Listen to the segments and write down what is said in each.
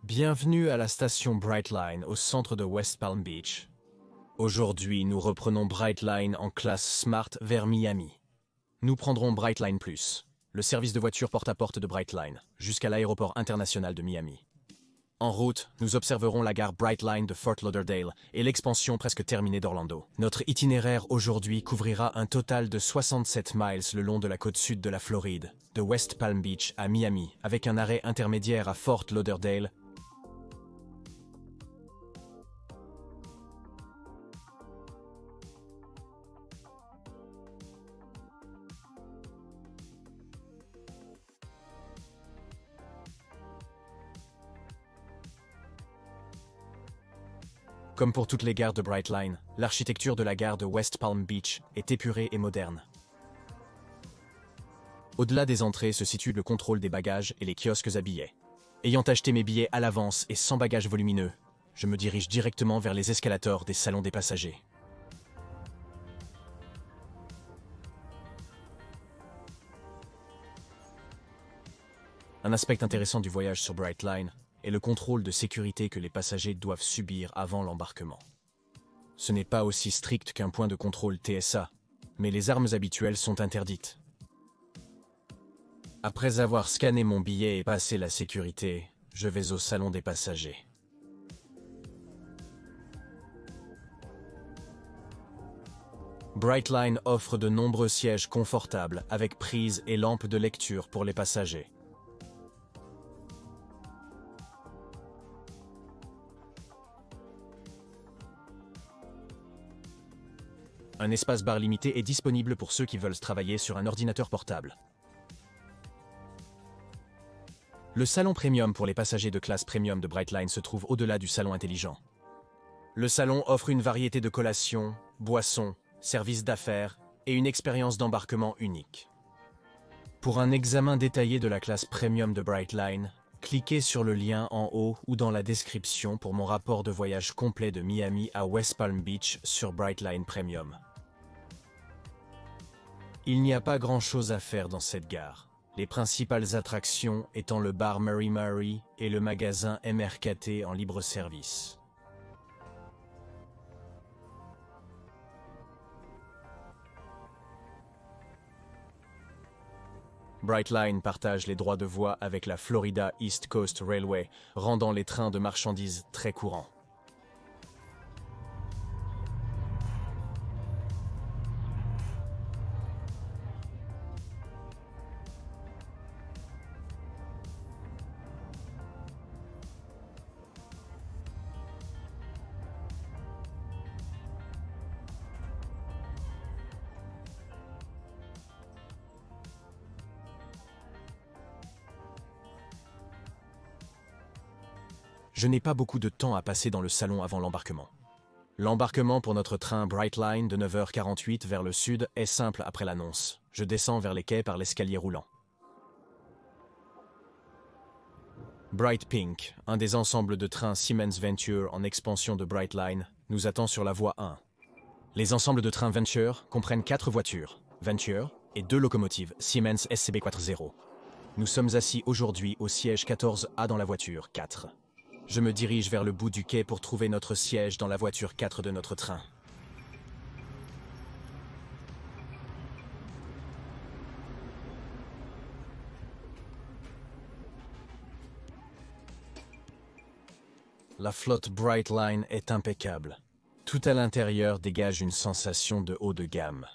Bienvenue à la station Brightline au centre de West Palm Beach. Aujourd'hui, nous reprenons Brightline en classe Smart vers Miami. Nous prendrons Brightline Plus, le service de voiture porte-à-porte de Brightline, jusqu'à l'aéroport international de Miami. En route, nous observerons la gare Brightline de Fort Lauderdale et l'expansion presque terminée d'Orlando. Notre itinéraire aujourd'hui couvrira un total de 67 miles le long de la côte sud de la Floride, de West Palm Beach à Miami, avec un arrêt intermédiaire à Fort Lauderdale. Comme pour toutes les gares de Brightline, l'architecture de la gare de West Palm Beach est épurée et moderne. Au-delà des entrées se situe le contrôle des bagages et les kiosques à billets. Ayant acheté mes billets à l'avance et sans bagages volumineux, je me dirige directement vers les escalators des salons des passagers. Un aspect intéressant du voyage sur Brightline est le contrôle de sécurité que les passagers doivent subir avant l'embarquement. Ce n'est pas aussi strict qu'un point de contrôle TSA, mais les armes habituelles sont interdites. Après avoir scanné mon billet et passé la sécurité, je vais au salon des passagers. Brightline offre de nombreux sièges confortables avec prise et lampe de lecture pour les passagers. Un espace bar limité est disponible pour ceux qui veulent travailler sur un ordinateur portable. Le salon premium pour les passagers de classe premium de Brightline se trouve au-delà du salon intelligent. Le salon offre une variété de collations, boissons, services d'affaires et une expérience d'embarquement unique. Pour un examen détaillé de la classe premium de Brightline, cliquez sur le lien en haut ou dans la description pour mon rapport de voyage complet de Miami à West Palm Beach sur Brightline Premium. Il n'y a pas grand-chose à faire dans cette gare, les principales attractions étant le bar Mary Mary et le magasin MRKT en libre-service. Brightline partage les droits de voie avec la Florida East Coast Railway, rendant les trains de marchandises très courants. Je n'ai pas beaucoup de temps à passer dans le salon avant l'embarquement. L'embarquement pour notre train Brightline de 9h48 vers le sud est simple après l'annonce. Je descends vers les quais par l'escalier roulant. Bright Pink, un des ensembles de trains Siemens Venture en expansion de Brightline, nous attend sur la voie 1. Les ensembles de trains Venture comprennent 4 voitures, Venture, et 2 locomotives Siemens SCB40. Nous sommes assis aujourd'hui au siège 14A dans la voiture 4. Je me dirige vers le bout du quai pour trouver notre siège dans la voiture 4 de notre train. La flotte Brightline est impeccable. Tout à l'intérieur dégage une sensation de haut de gamme.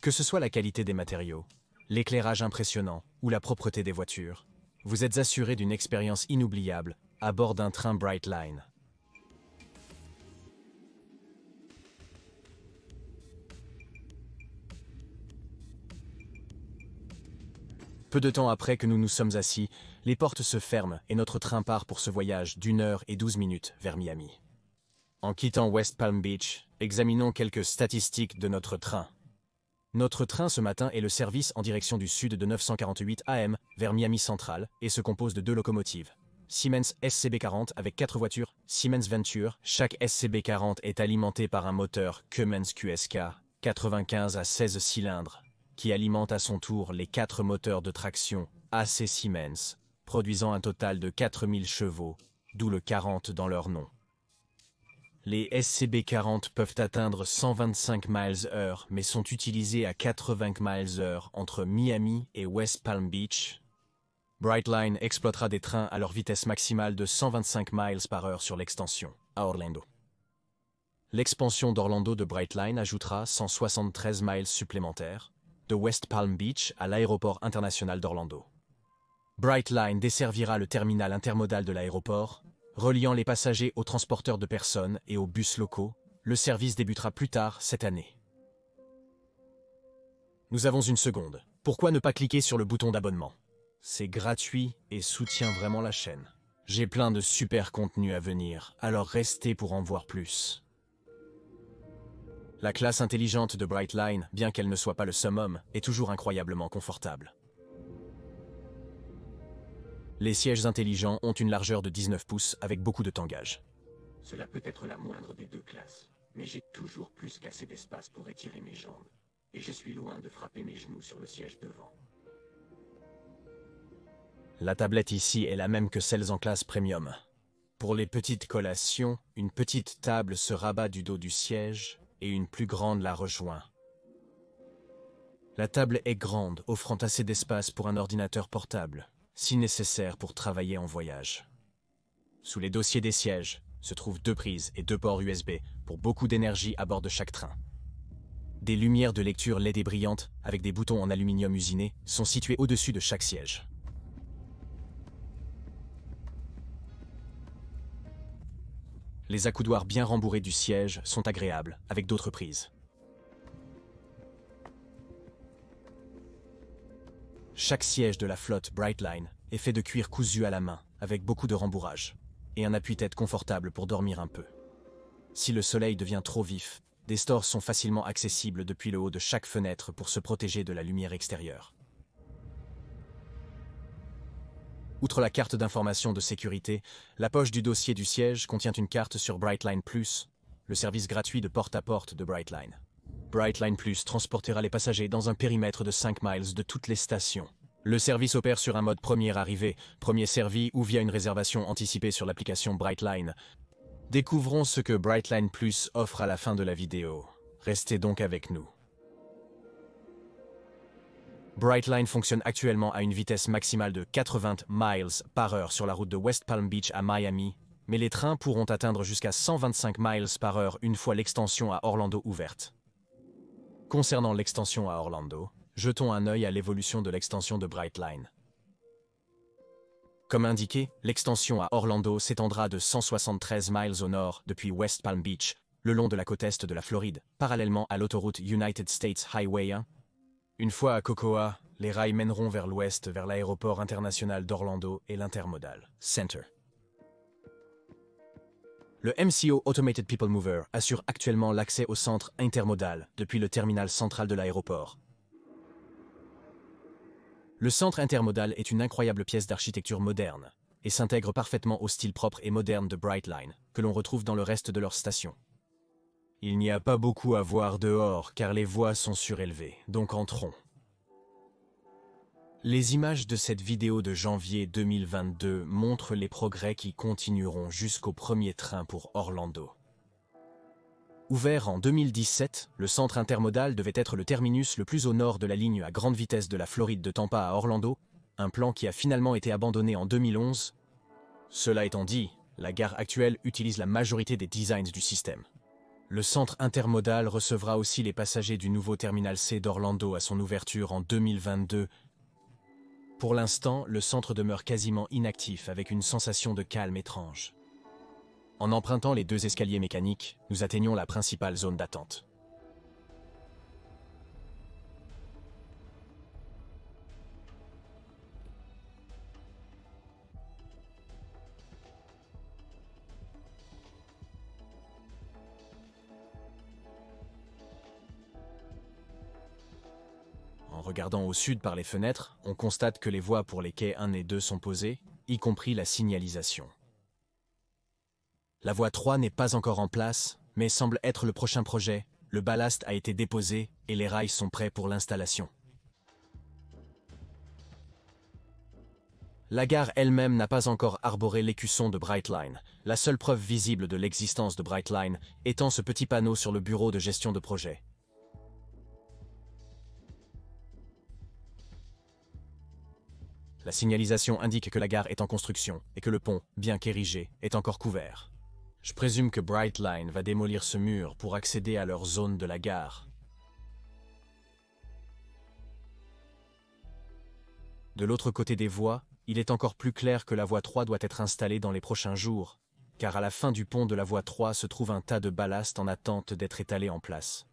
Que ce soit la qualité des matériaux, l'éclairage impressionnant ou la propreté des voitures, vous êtes assuré d'une expérience inoubliable à bord d'un train Brightline. Peu de temps après que nous nous sommes assis, les portes se ferment et notre train part pour ce voyage d'1h12 vers Miami. En quittant West Palm Beach, examinons quelques statistiques de notre train. Notre train ce matin est le service en direction du sud de 9h48 AM vers Miami Central et se compose de 2 locomotives. Siemens SCB40 avec 4 voitures Siemens Venture. Chaque SCB40 est alimenté par un moteur Cummins QSK 95 à 16 cylindres qui alimente à son tour les 4 moteurs de traction AC Siemens, produisant un total de 4000 chevaux d'où le 40 dans leur nom. Les SCB-40 peuvent atteindre 125 miles/heure, mais sont utilisés à 80 miles/heure entre Miami et West Palm Beach. Brightline exploitera des trains à leur vitesse maximale de 125 miles/heure sur l'extension, à Orlando. L'expansion d'Orlando de Brightline ajoutera 173 miles supplémentaires, de West Palm Beach à l'aéroport international d'Orlando. Brightline desservira le terminal intermodal de l'aéroport, reliant les passagers aux transporteurs de personnes et aux bus locaux. Le service débutera plus tard cette année. Nous avons une seconde. Pourquoi ne pas cliquer sur le bouton d'abonnement? C'est gratuit et soutient vraiment la chaîne. J'ai plein de super contenus à venir, alors restez pour en voir plus. La classe intelligente de Brightline, bien qu'elle ne soit pas le summum, est toujours incroyablement confortable. Les sièges intelligents ont une largeur de 19 pouces avec beaucoup de tangage. Cela peut être la moindre des deux classes, mais j'ai toujours plus qu'assez d'espace pour étirer mes jambes, et je suis loin de frapper mes genoux sur le siège devant. La tablette ici est la même que celles en classe premium. Pour les petites collations, une petite table se rabat du dos du siège et une plus grande la rejoint. La table est grande, offrant assez d'espace pour un ordinateur portable, si nécessaire pour travailler en voyage. Sous les dossiers des sièges se trouvent 2 prises et 2 ports USB pour beaucoup d'énergie à bord de chaque train. Des lumières de lecture LED et brillantes, avec des boutons en aluminium usiné, sont situées au-dessus de chaque siège. Les accoudoirs bien rembourrés du siège sont agréables, avec d'autres prises. Chaque siège de la flotte Brightline est fait de cuir cousu à la main, avec beaucoup de rembourrage, et un appuie-tête confortable pour dormir un peu. Si le soleil devient trop vif, des stores sont facilement accessibles depuis le haut de chaque fenêtre pour se protéger de la lumière extérieure. Outre la carte d'information de sécurité, la poche du dossier du siège contient une carte sur Brightline Plus, le service gratuit de porte-à-porte de Brightline. Brightline Plus transportera les passagers dans un périmètre de 5 miles de toutes les stations. Le service opère sur un mode premier arrivé, premier servi ou via une réservation anticipée sur l'application Brightline. Découvrons ce que Brightline Plus offre à la fin de la vidéo. Restez donc avec nous. Brightline fonctionne actuellement à une vitesse maximale de 80 miles/heure sur la route de West Palm Beach à Miami, mais les trains pourront atteindre jusqu'à 125 miles/heure une fois l'extension à Orlando ouverte. Concernant l'extension à Orlando, jetons un œil à l'évolution de l'extension de Brightline. Comme indiqué, l'extension à Orlando s'étendra de 173 miles au nord depuis West Palm Beach, le long de la côte est de la Floride, parallèlement à l'autoroute United States Highway 1. Une fois à Cocoa, les rails mèneront vers l'ouest vers l'aéroport international d'Orlando et l'Intermodal Center. Le MCO Automated People Mover assure actuellement l'accès au centre intermodal depuis le terminal central de l'aéroport. Le centre intermodal est une incroyable pièce d'architecture moderne et s'intègre parfaitement au style propre et moderne de Brightline, que l'on retrouve dans le reste de leur station. Il n'y a pas beaucoup à voir dehors car les voies sont surélevées, donc entrons. Les images de cette vidéo de janvier 2022 montrent les progrès qui continueront jusqu'au premier train pour Orlando. Ouvert en 2017, le centre intermodal devait être le terminus le plus au nord de la ligne à grande vitesse de la Floride de Tampa à Orlando, un plan qui a finalement été abandonné en 2011. Cela étant dit, la gare actuelle utilise la majorité des designs du système. Le centre intermodal recevra aussi les passagers du nouveau terminal C d'Orlando à son ouverture en 2022. Pour l'instant, le centre demeure quasiment inactif avec une sensation de calme étrange. En empruntant les 2 escaliers mécaniques, nous atteignons la principale zone d'attente. En regardant au sud par les fenêtres, on constate que les voies pour les quais 1 et 2 sont posées, y compris la signalisation. La voie 3 n'est pas encore en place, mais semble être le prochain projet. Le ballast a été déposé et les rails sont prêts pour l'installation. La gare elle-même n'a pas encore arboré l'écusson de Brightline, la seule preuve visible de l'existence de Brightline étant ce petit panneau sur le bureau de gestion de projet. La signalisation indique que la gare est en construction et que le pont, bien qu'érigé, est encore couvert. Je présume que Brightline va démolir ce mur pour accéder à leur zone de la gare. De l'autre côté des voies, il est encore plus clair que la voie 3 doit être installée dans les prochains jours, car à la fin du pont de la voie 3 se trouve un tas de ballast en attente d'être étalé en place.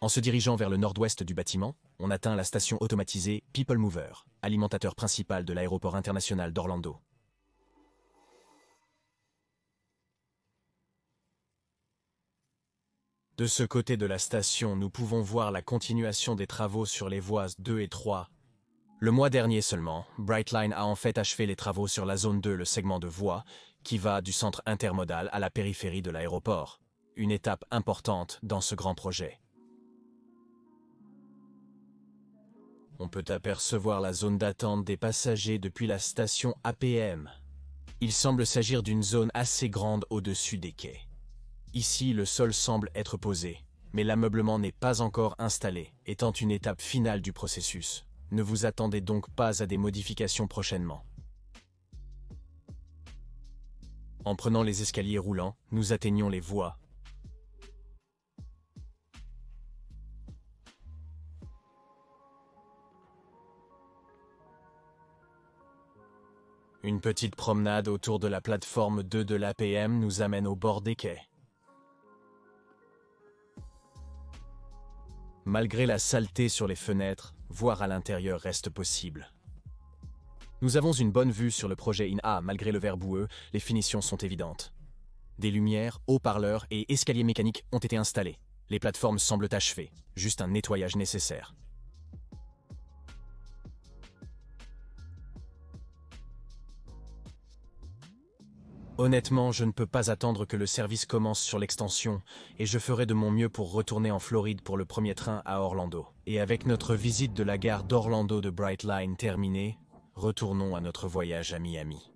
En se dirigeant vers le nord-ouest du bâtiment, on atteint la station automatisée People Mover, alimentateur principal de l'aéroport international d'Orlando. De ce côté de la station, nous pouvons voir la continuation des travaux sur les voies 2 et 3. Le mois dernier seulement, Brightline a en fait achevé les travaux sur la zone 2, le segment de voie, qui va du centre intermodal à la périphérie de l'aéroport. Une étape importante dans ce grand projet. On peut apercevoir la zone d'attente des passagers depuis la station APM. Il semble s'agir d'une zone assez grande au-dessus des quais. Ici, le sol semble être posé, mais l'ameublement n'est pas encore installé, étant une étape finale du processus. Ne vous attendez donc pas à des modifications prochainement. En prenant les escaliers roulants, nous atteignons les voies. Une petite promenade autour de la plateforme 2 de l'APM nous amène au bord des quais. Malgré la saleté sur les fenêtres, voir à l'intérieur reste possible. Nous avons une bonne vue sur le projet INA, malgré le verre boueux, les finitions sont évidentes. Des lumières, haut-parleurs et escaliers mécaniques ont été installés. Les plateformes semblent achevées, juste un nettoyage nécessaire. Honnêtement, je ne peux pas attendre que le service commence sur l'extension, et je ferai de mon mieux pour retourner en Floride pour le premier train à Orlando. Et avec notre visite de la gare d'Orlando de Brightline terminée, retournons à notre voyage à Miami.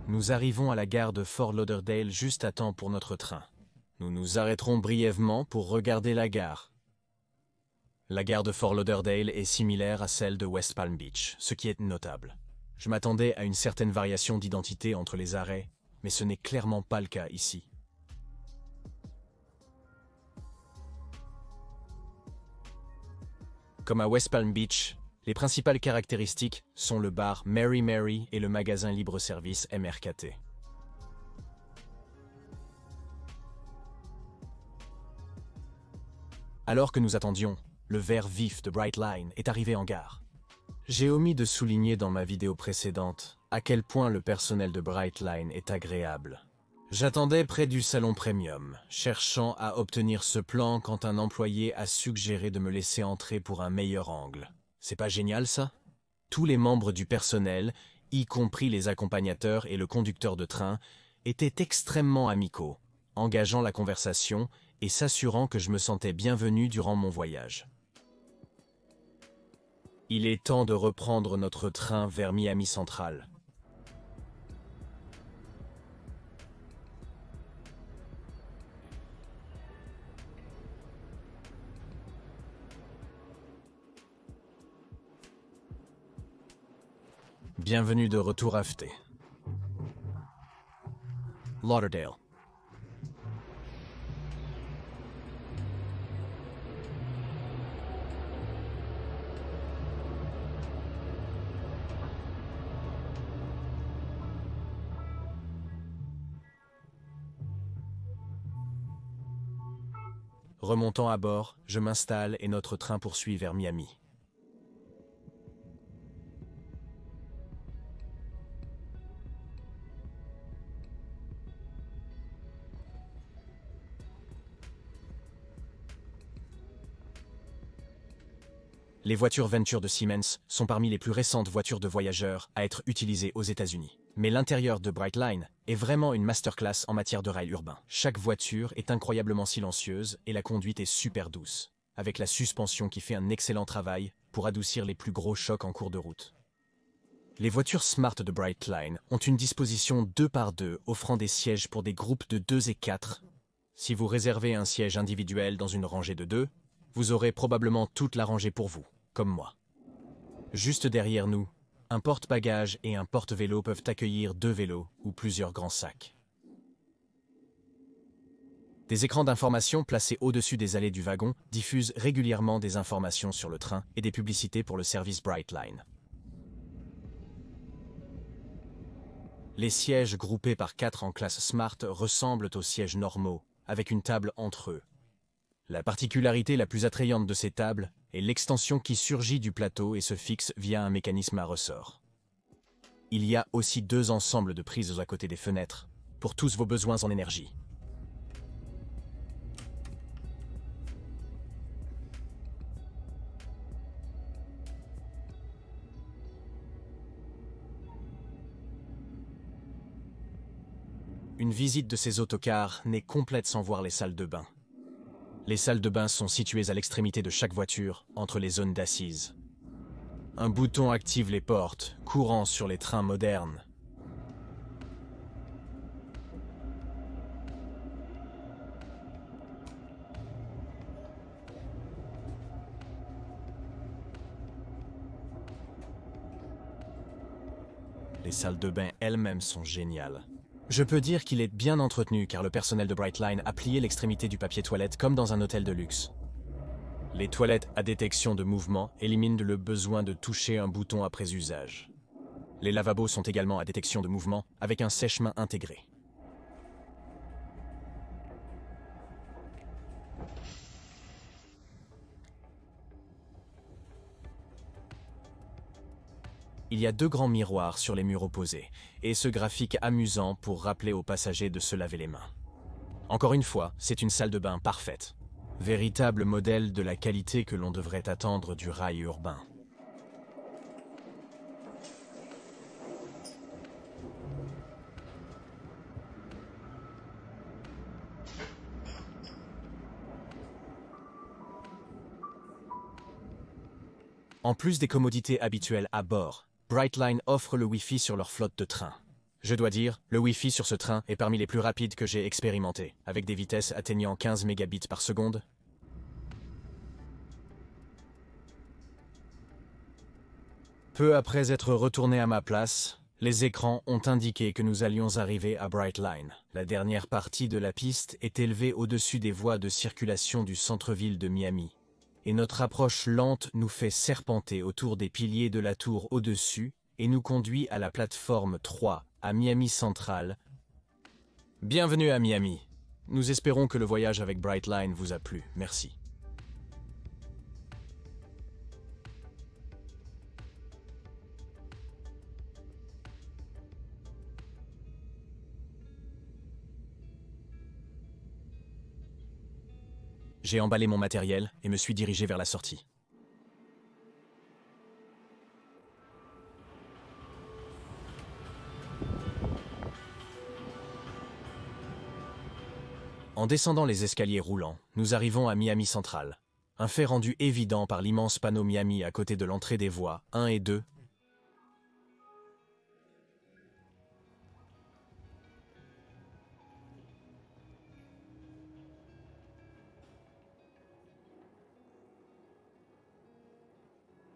Nous arrivons à la gare de Fort Lauderdale juste à temps pour notre train. Nous nous arrêterons brièvement pour regarder la gare. La gare de Fort Lauderdale est similaire à celle de West Palm Beach, ce qui est notable. Je m'attendais à une certaine variation d'identité entre les arrêts, mais ce n'est clairement pas le cas ici. Comme à West Palm Beach, les principales caractéristiques sont le bar Mary Mary et le magasin libre-service MRKT. Alors que nous attendions, le vert vif de Brightline est arrivé en gare. J'ai omis de souligner dans ma vidéo précédente à quel point le personnel de Brightline est agréable. J'attendais près du salon premium, cherchant à obtenir ce plan quand un employé a suggéré de me laisser entrer pour un meilleur angle. C'est pas génial ça? Tous les membres du personnel, y compris les accompagnateurs et le conducteur de train, étaient extrêmement amicaux, engageant la conversation et s'assurant que je me sentais bienvenu durant mon voyage. Il est temps de reprendre notre train vers Miami Central. Bienvenue de retour à FT. Lauderdale. Remontant à bord, je m'installe et notre train poursuit vers Miami. Les voitures Venture de Siemens sont parmi les plus récentes voitures de voyageurs à être utilisées aux États-Unis. Mais l'intérieur de Brightline est vraiment une masterclass en matière de rail urbain. Chaque voiture est incroyablement silencieuse et la conduite est super douce. avec la suspension qui fait un excellent travail pour adoucir les plus gros chocs en cours de route. Les voitures Smart de Brightline ont une disposition 2 par 2 offrant des sièges pour des groupes de 2 et 4. Si vous réservez un siège individuel dans une rangée de 2, vous aurez probablement toute la rangée pour vous, comme moi. Juste derrière nous, un porte-bagages et un porte-vélo peuvent accueillir 2 vélos ou plusieurs grands sacs. Des écrans d'information placés au-dessus des allées du wagon diffusent régulièrement des informations sur le train et des publicités pour le service Brightline. Les sièges groupés par 4 en classe Smart ressemblent aux sièges normaux, avec une table entre eux. La particularité la plus attrayante de ces tables est l'extension qui surgit du plateau et se fixe via un mécanisme à ressort. Il y a aussi 2 ensembles de prises à côté des fenêtres, pour tous vos besoins en énergie. Une visite de ces autocars n'est complète sans voir les salles de bain. Les salles de bain sont situées à l'extrémité de chaque voiture, entre les zones d'assises. Un bouton active les portes, courant sur les trains modernes. Les salles de bain elles-mêmes sont géniales. Je peux dire qu'il est bien entretenu car le personnel de Brightline a plié l'extrémité du papier toilette comme dans un hôtel de luxe. Les toilettes à détection de mouvement éliminent le besoin de toucher un bouton après usage. Les lavabos sont également à détection de mouvement avec un sèche-main intégré. Il y a 2 grands miroirs sur les murs opposés, et ce graphique amusant pour rappeler aux passagers de se laver les mains. Encore une fois, c'est une salle de bain parfaite. Véritable modèle de la qualité que l'on devrait attendre du rail urbain. En plus des commodités habituelles à bord, Brightline offre le Wi-Fi sur leur flotte de trains. Je dois dire, le Wi-Fi sur ce train est parmi les plus rapides que j'ai expérimenté, avec des vitesses atteignant 15 mégabits par seconde. Peu après être retourné à ma place, les écrans ont indiqué que nous allions arriver à Brightline. La dernière partie de la piste est élevée au-dessus des voies de circulation du centre-ville de Miami. Et notre approche lente nous fait serpenter autour des piliers de la tour au-dessus et nous conduit à la plateforme 3 à Miami Central. Bienvenue à Miami. Nous espérons que le voyage avec Brightline vous a plu. Merci. J'ai emballé mon matériel et me suis dirigé vers la sortie. En descendant les escaliers roulants, nous arrivons à Miami Central. Un fait rendu évident par l'immense panneau Miami à côté de l'entrée des voies 1 et 2.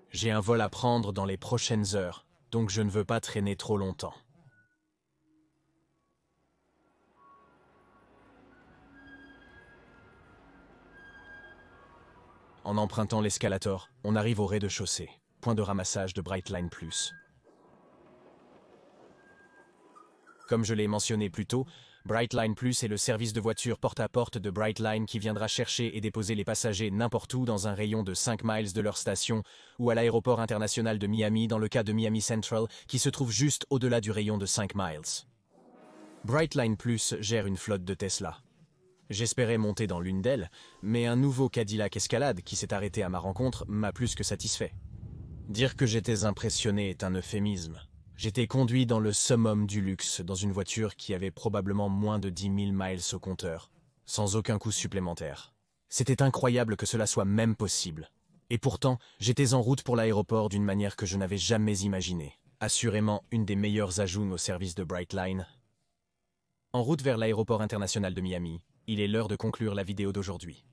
J'ai un vol à prendre dans les prochaines heures, donc je ne veux pas traîner trop longtemps. En empruntant l'escalator, on arrive au rez-de-chaussée, point de ramassage de Brightline Plus. Comme je l'ai mentionné plus tôt, Brightline Plus est le service de voiture porte-à-porte de Brightline qui viendra chercher et déposer les passagers n'importe où dans un rayon de 5 miles de leur station ou à l'aéroport international de Miami dans le cas de Miami Central qui se trouve juste au-delà du rayon de 5 miles. Brightline Plus gère une flotte de Tesla. J'espérais monter dans l'une d'elles, mais un nouveau Cadillac Escalade qui s'est arrêté à ma rencontre m'a plus que satisfait. Dire que j'étais impressionné est un euphémisme. J'étais conduit dans le summum du luxe, dans une voiture qui avait probablement moins de 10 000 miles au compteur, sans aucun coût supplémentaire. C'était incroyable que cela soit même possible. Et pourtant, j'étais en route pour l'aéroport d'une manière que je n'avais jamais imaginée. Assurément une des meilleures ajouts au service de Brightline. En route vers l'aéroport international de Miami, il est l'heure de conclure la vidéo d'aujourd'hui.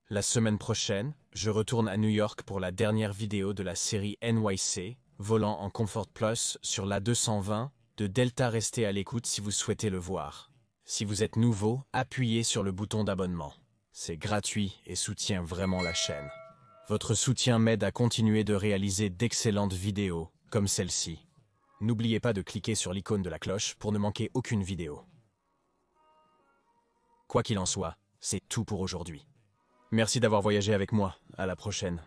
La semaine prochaine, je retourne à New York pour la dernière vidéo de la série NYC, volant en Comfort Plus sur l'A220 de Delta. Restez à l'écoute si vous souhaitez le voir. Si vous êtes nouveau, appuyez sur le bouton d'abonnement. C'est gratuit et soutient vraiment la chaîne. Votre soutien m'aide à continuer de réaliser d'excellentes vidéos comme celle-ci. N'oubliez pas de cliquer sur l'icône de la cloche pour ne manquer aucune vidéo. Quoi qu'il en soit, c'est tout pour aujourd'hui. Merci d'avoir voyagé avec moi. À la prochaine.